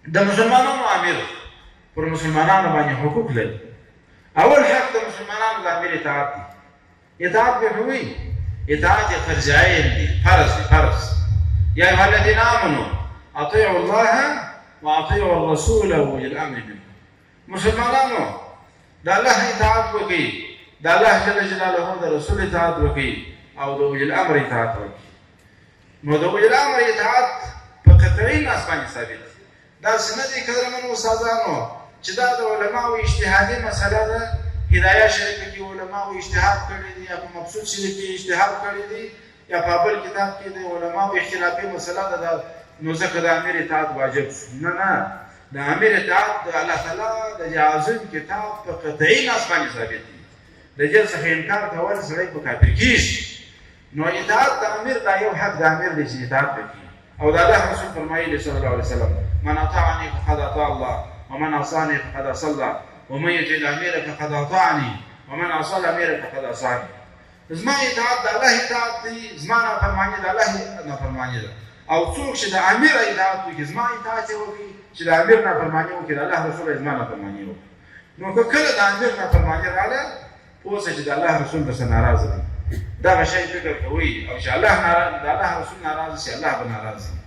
د مسلمانانو امیر پر مسلمانانو باندې حقوق لري. اول حق د مسلمانانو د امیر اطاعت دی. اطاعت به کوي، اطاعت فرض عین دی، فرض دی، فرض. یا ایها الذین آمنوا اطیعوا الله واطیعوا الرسول واولی الامر منکم. مسلمانانو د الله اطاعت وکړئ، د الله جل جلاله د رسول اطاعت وکړئ او د اولی الامر اطاعت وکړئ. نو د اولی الامر اطاعت په قطعي نص باندې ثابت دی. داسې نه دی قدرمنو استادانو چې دا د علماو اجتهادي مسله ده، هدایه شریفه کې علماو اجتهاد کړی دی، یا په مبسوط شریف کې اجتهاد کړی دی، یا په بل کتاب کې د علماو اختلافي مسله ده، نو ځکه د امیر اطاعت واجب شو. نه، د امیر اطاعت د الله تعالی د عظیم کتاب په قطعي نص باندې ثابت دی. د دې څخه انکار کول سړی په کافر کېږي. نو اطاعت د امیر دا یو حق د امیر دی چې اطاعت وکړي. او د الله رسول فرمایلی صلی الله علیه وسلم: من اطاعني فقد اطاع الله ومن عصاني فقد عصى الله ومن يطع الامير فقد اطاعني ومن عصى الامير فقد عصاني. زما اطاعت د الله اطاعت دی، زما نافرماني د الله نافرماني ده. او څوک چې د امیر اطاعت وکړي، زما اطاعت یې وکړي، چې د امیر نافرماني وکړي، د الله رسول زما نافرماني وکړي. نو که کله د امیر نافرماني راغله، پوه سه چې د الله رسول درسه ناراضه دی. دغه شی فکر کوئ، او چې د الله رسول ناراضه شي، الله به ناراضه وي.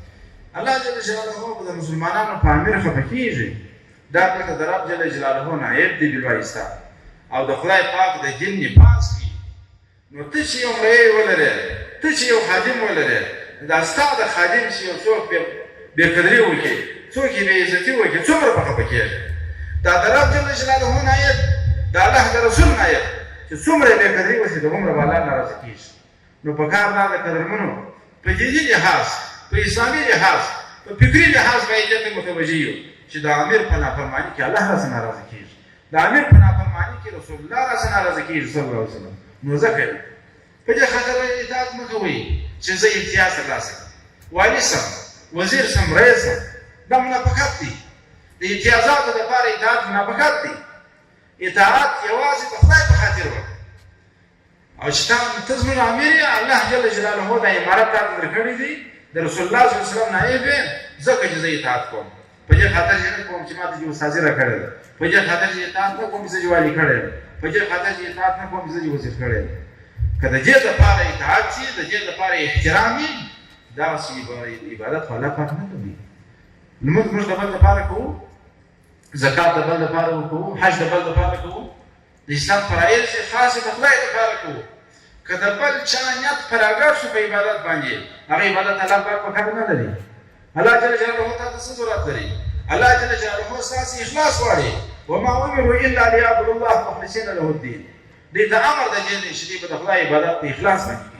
الله جل جلاله به د مسلمانانو په امیر خفه کېږي. دا ځکه د رب جل جلاله نه عیب دی بالوایسته، او د خدای پاک د دین نه پاس کړي. نو ته چې یو مریی ولرې، ته چې یو خادم ولرې، دا ستا د خادم چې یو څوک بېقدري وکړي، څوک یې بېعزتي وکړي، څومره په خفه کېږي. دا د رب جل جلاله نه عیب، د الله د رسول نه عیب چې څومره یې بېقدري وشي، دغومره به الله ناراضه کېږي. نو په کار دا د قدرمنو په دیني لحاظ، په اسلامي لحاظ، په فکري لحاظ باید دې ته متوجه یو چې د امیر په نافرماني کې الله راڅخه ناراضه کېږي، د امیر په نافرماني کې رسول الله راڅخه ناراضه کېږي صلی الله علیه وسلم. نو ځکه په دې خاطر اطاعت مه کوئ چې زه امتیاز ترلاسه کړم، والي سم، وزیر سم، رئیس سم. دا منافقت دی. د امتیازاتو دپاره اطاعت منافقت دی. اطاعت یوازې د خدای په خاطر وکړه. او چې ته زموږ امیر یې، الله جل جلاله دا امارت تا ته درکړی دی، د رسول الله صلی الله علیه وسلم نائب یې، ځکه چې زه اطاعت کوم. په دې خاطر چې نه کوم چې ما ته دې استاذي راکړې ده، په دې خاطر چې اطاعت نه کوم چې زه والي کړی یم، په دې خاطر چې اطاعت نه کوم چې زه وزیر کړی یم. که د دې دپاره اطاعت شي، د دې دپاره احترام وي، دغسې عبادت خو الله پاک نه کوي. لمونځ موږ د بل دپاره کوو، زکات د بل دپاره کوو، حج د بل دپاره کوو، د اسلام فرایض یې خاصې د خدای دپاره کوو. که د بل چا نیت فراګر شو په عبادت باندې، هغه عبادت الله پاک په کار نه لري. الله جل جلاله ته څه ضرورت لري؟ الله جل جلاله ستاسې اخلاص غواړي. وما امروا الا ليعبدوا الله مخلصین له الدین. دې ته امر د دې دی چې دوی به د خدای عبادت په اخلاص باندې